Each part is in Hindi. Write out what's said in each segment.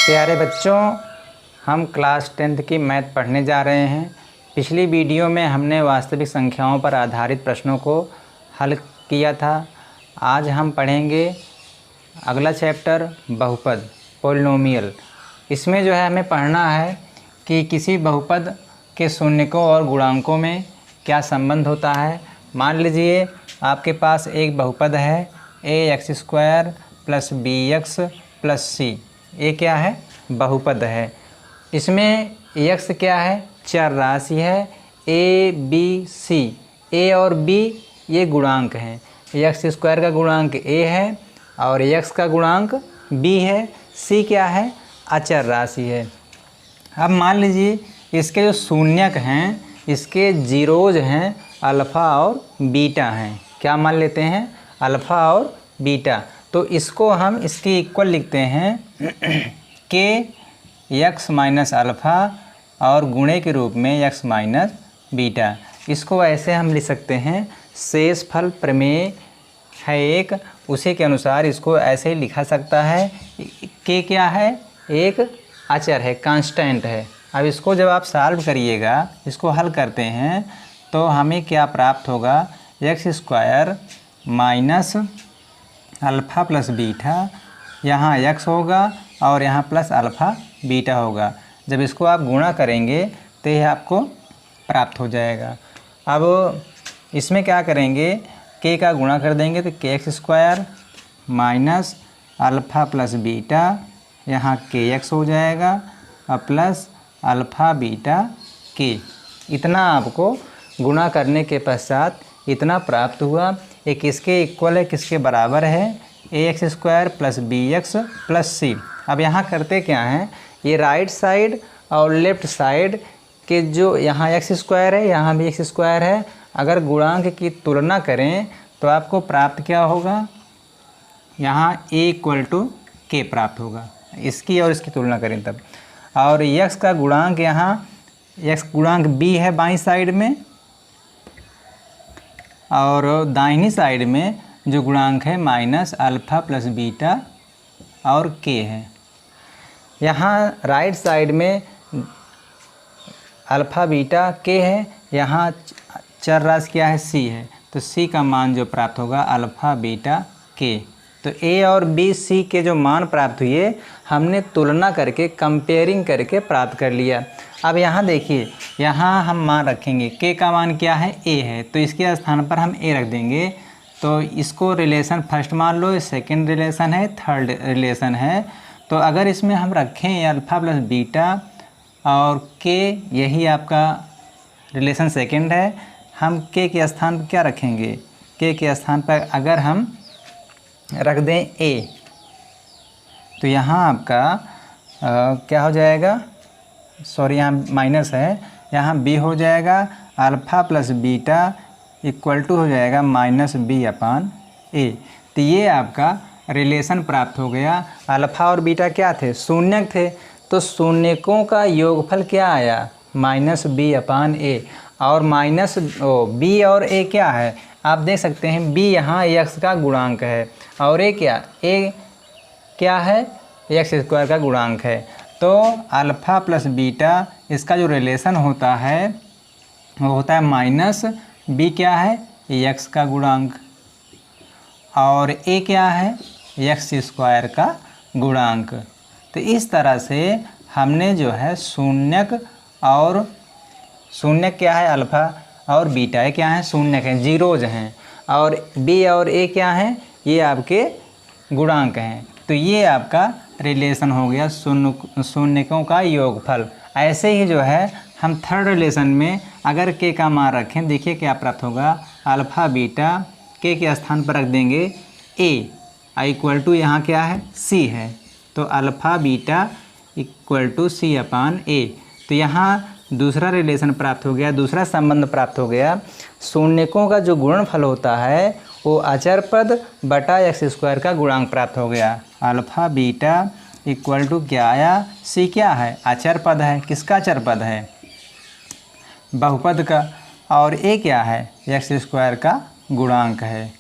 प्यारे बच्चों, हम क्लास 10th की मैथ पढ़ने जा रहे हैं। पिछली वीडियो में हमने वास्तविक संख्याओं पर आधारित प्रश्नों को हल किया था। आज हम पढ़ेंगे अगला चैप्टर बहुपद पॉलिनोमियल। इसमें जो है हमें पढ़ना है कि किसी बहुपद के शून्यकों और गुणांकों में क्या संबंध होता है। मान लीजिए आपके पास एक बहुपद है ax² + bx + c। ये क्या है? बहुपद है। इसमें x क्या है? चर राशि है। a b c, a और b ये गुणांक हैं। x² का गुणांक a है और x का गुणांक b है। c क्या है? अचर राशि है। अब मान लीजिए इसके जो शून्यक हैं, इसके जीरोज हैं अल्फ़ा और बीटा हैं। क्या मान लेते हैं? अल्फ़ा और बीटा। तो इसको हम इसके इक्वल लिखते हैं के x माइनस अल्फ़ा और गुणे के रूप में x माइनस बीटा। इसको ऐसे हम लिख सकते हैं, शेषफल प्रमेय है एक, उसी के अनुसार इसको ऐसे ही लिखा सकता है। के क्या है? एक अचर है, कांस्टेंट है। अब इसको जब आप सॉल्व करिएगा, इसको हल करते हैं तो हमें क्या प्राप्त होगा? x² minus alpha plus beta, यहाँ x होगा और यहाँ प्लस अल्फ़ा बीटा होगा। जब इसको आप गुणा करेंगे तो यह आपको प्राप्त हो जाएगा। अब इसमें क्या करेंगे? k का गुणा कर देंगे तो kx² minus alpha plus beta, यहाँ kx हो जाएगा और प्लस अल्फ़ा बीटा k। इतना आपको गुणा करने के पश्चात इतना प्राप्त हुआ। ये किसके इक्वल है, किसके बराबर है? ax² + bx + c। अब यहाँ करते क्या हैं, ये राइट साइड और लेफ़्ट साइड के जो यहाँ x² है, यहाँ भी x² है, अगर गुणांक की तुलना करें तो आपको प्राप्त क्या होगा? यहाँ a = k प्राप्त होगा। इसकी और इसकी तुलना करें तब। और x का गुणांक, यहाँ x गुणांक b है बाईं साइड में और दाहिनी साइड में जो गुणांक है माइनस अल्फ़ा प्लस बीटा और k है। यहाँ राइट साइड में अल्फ़ा बीटा k है, यहाँ चर राशि क्या है? c है। तो c का मान जो प्राप्त होगा अल्फ़ा बीटा k। तो a और b c के जो मान प्राप्त हुए हमने तुलना करके, कंपेयरिंग करके प्राप्त कर लिया। अब यहाँ देखिए, यहाँ हम मान रखेंगे, k का मान क्या है? a है, तो इसके स्थान पर हम a रख देंगे। तो इसको रिलेशन फर्स्ट मान लो, सेकंड रिलेशन है, थर्ड रिलेशन है। तो अगर इसमें हम रखें अल्फ़ा प्लस बीटा और k, यही आपका रिलेशन सेकंड है, हम k के स्थान पर क्या रखेंगे? k के स्थान पर अगर हम रख दें a, तो यहाँ आपका क्या हो जाएगा? सॉरी, यहाँ माइनस है, यहाँ b हो जाएगा अल्फ़ा प्लस बीटा = हो जाएगा -b/a। तो ये आपका रिलेशन प्राप्त हो गया। अल्फ़ा और बीटा क्या थे? शून्यक थे। तो शून्यकों का योगफल क्या आया? -b/a। और b और a क्या है? आप देख सकते हैं b यहाँ x का गुणांक है और a क्या है? x² का गुणांक है। तो अल्फ़ा प्लस बीटा, इसका जो रिलेशन होता है वो होता है -b क्या है? x का गुणांक और a क्या है? x² का गुणांक। तो इस तरह से हमने जो है शून्यक क्या है? अल्फ़ा और बीटा है क्या है? शून्यक हैं, जीरोज हैं। और b और a क्या हैं? ये आपके गुणांक हैं। तो ये आपका रिलेशन हो गया शून्यकों का योगफल। ऐसे ही जो है हम थर्ड रिलेशन में अगर k का मान रखें, देखिए क्या प्राप्त होगा? अल्फ़ा बीटा k के स्थान पर रख देंगे a = यहाँ क्या है? c है। तो अल्फ़ा बीटा = c/a। तो यहाँ दूसरा रिलेशन प्राप्त हो गया, दूसरा संबंध प्राप्त हो गया। शून्यकों का जो गुणनफल होता है वो अचर पद बटा x² का गुणांक प्राप्त हो गया। अल्फ़ा बीटा = क्या आया? c क्या है? अचर पद है। किसका अचर पद है? बहुपद का। और a क्या है? x² का गुणांक है।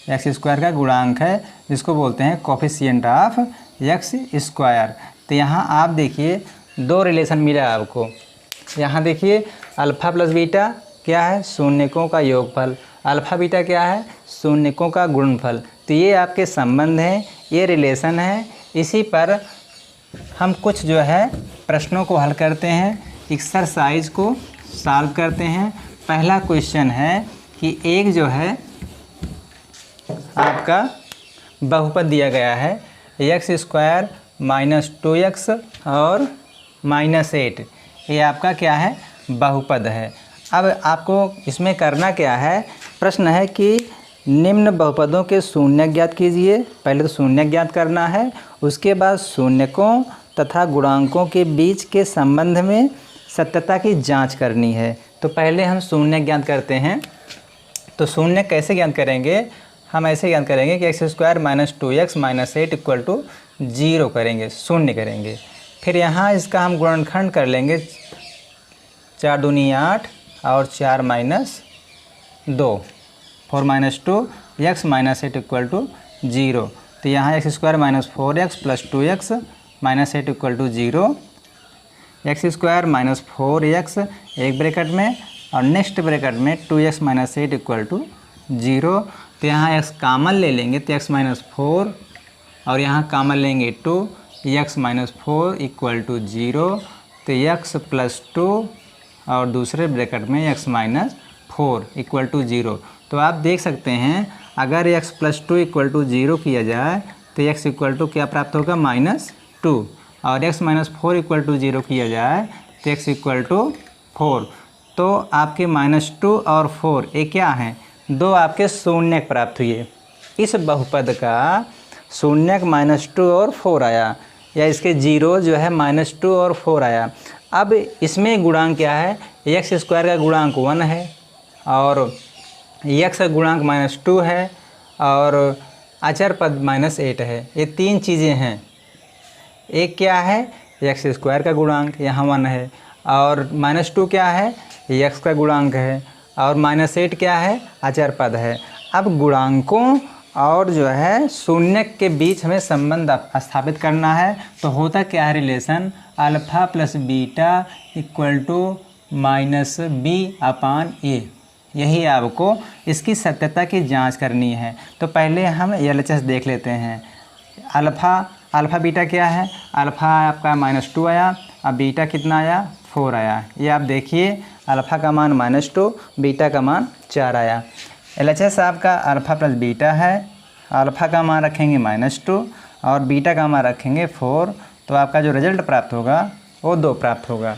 x² का गुणांक है, जिसको बोलते हैं कोफिशिएंट ऑफ x²। तो यहाँ आप देखिए दो रिलेशन मिला आपको। यहाँ देखिए अल्फ़ा प्लस बीटा क्या है, शून्यकों का योगफल, अल्फ़ा बीटा क्या है, शून्यकों का गुणनफल। तो ये आपके संबंध हैं, ये रिलेशन है। इसी पर हम कुछ जो है प्रश्नों को हल करते हैं, एक्सरसाइज को सॉल्व करते हैं। पहला क्वेश्चन है कि एक जो है आपका बहुपद दिया गया है x² - 2x और -8, ये आपका क्या है, बहुपद है। अब आपको इसमें करना क्या है, प्रश्न है कि निम्न बहुपदों के शून्य ज्ञात कीजिए। पहले तो शून्य ज्ञात करना है, उसके बाद शून्यकों तथा गुणांकों के बीच के संबंध में सत्यता की जांच करनी है। तो पहले हम शून्य ज्ञात करते हैं। तो शून्य कैसे ज्ञात करेंगे, हम ऐसे ज्ञात करेंगे कि x² - 2x - 8 = 0 करेंगे, शून्य करेंगे। फिर यहाँ इसका हम गुणनखंड कर लेंगे, 4 दूनी 8 और 4 - 2, 4 - 2 x - 8 = 0। तो यहाँ x² - 4x + 2x - 8 = 0, x² - 4x एक ब्रैकेट में और नेक्स्ट ब्रैकेट में 2x - 8 = 0। तो यहाँ x कामन ले लेंगे तो x - 4 और यहाँ कामन लेंगे 2, x - 4 = 0। तो x + 2 और दूसरे ब्रैकेट में x - 4 = 0। तो आप देख सकते हैं अगर x + 2 = 0 किया जाए तो x = क्या प्राप्त होगा, -2, और x - 4 = 0 किया जाए तो x = 4। तो आपके -2 और 4 ये क्या हैं, दो आपके शून्यक प्राप्त हुए। इस बहुपद का शून्यक -2 और 4 आया, या इसके जीरो जो है -2 और 4 आया। अब इसमें गुणांक क्या है, x² का गुणांक 1 है और x का गुणांक -2 है और अचर पद -8 है। ये तीन चीज़ें हैं। एक क्या है, x² का गुणांक यहाँ 1 है, और -2 क्या है, x का गुणांक है, और -8 क्या है, अचर पद है। अब गुणांकों और जो है शून्य के बीच हमें संबंध स्थापित करना है। तो होता क्या है relation, alpha plus beta = -b/a। यही आपको इसकी सत्यता की जांच करनी है। तो पहले हम LHS देख लेते हैं। अल्फ़ा बीटा क्या है, अल्फ़ा आपका -2 आया, अब बीटा कितना आया, 4 आया। ये आप देखिए अल्फ़ा का मान -2, बीटा का मान 4 आया। LHS आपका अल्फ़ा प्लस बीटा है, अल्फ़ा का मान रखेंगे -2 और बीटा का मान रखेंगे 4। तो आपका जो रिजल्ट प्राप्त होगा वो 2 प्राप्त होगा।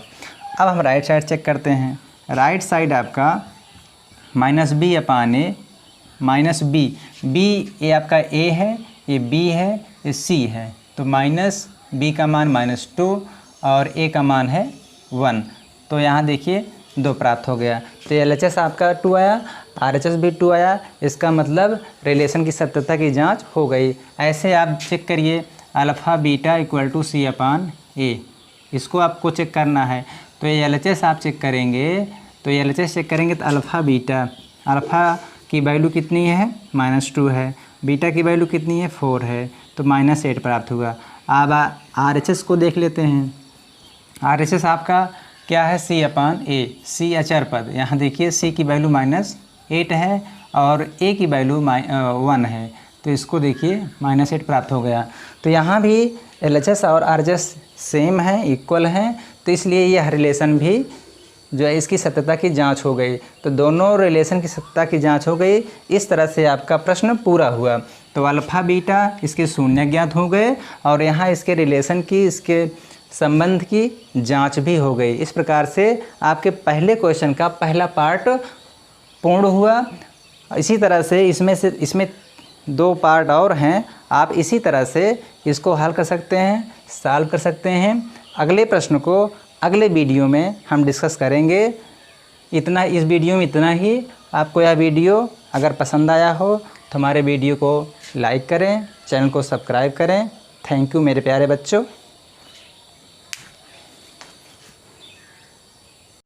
अब हम राइट साइड चेक करते हैं। राइट साइड आपका -b/a -b, b ये आपका a है, ये b है, ये c है। तो -b का मान -2 और a का मान है 1। तो यहाँ देखिए 2 प्राप्त हो गया। तो LHS आपका 2 आया, RHS भी 2 आया। इसका मतलब रिलेशन की सत्यता की जांच हो गई। ऐसे आप चेक करिए, अल्फ़ा बीटा = c/a, इसको आपको चेक करना है। तो ये LHS आप चेक करेंगे, तो ये LHS चेक करेंगे तो अल्फ़ा बीटा, अल्फ़ा की वैल्यू कितनी है, -2 है, बीटा की वैल्यू कितनी है, 4 है, तो -8 प्राप्त हुआ। अब RHS को देख लेते हैं। RHS आपका क्या है, c/a, c अचर पद। यहाँ देखिए c की वैल्यू -8 है और a की वैल्यू 1 है, तो इसको देखिए -8 प्राप्त हो गया। तो यहाँ भी LHS और RHS सेम है, इक्वल हैं, तो इसलिए यह रिलेशन भी जो है इसकी सत्यता की जांच हो गई। तो दोनों रिलेशन की सत्यता की जांच हो गई। इस तरह से आपका प्रश्न पूरा हुआ। तो अल्फ़ा बीटा इसके शून्य ज्ञात हो गए और यहाँ इसके रिलेशन की, इसके संबंध की जांच भी हो गई। इस प्रकार से आपके पहले क्वेश्चन का पहला पार्ट पूर्ण हुआ। इसी तरह से इसमें 2 पार्ट और हैं। आप इसी तरह से इसको हल कर सकते हैं, सॉल्व कर सकते हैं। अगले प्रश्न को अगले वीडियो में हम डिस्कस करेंगे। इतना इस वीडियो में इतना ही। आपको यह वीडियो अगर पसंद आया हो तो हमारे वीडियो को लाइक करें, चैनल को सब्सक्राइब करें। थैंक यू मेरे प्यारे बच्चों।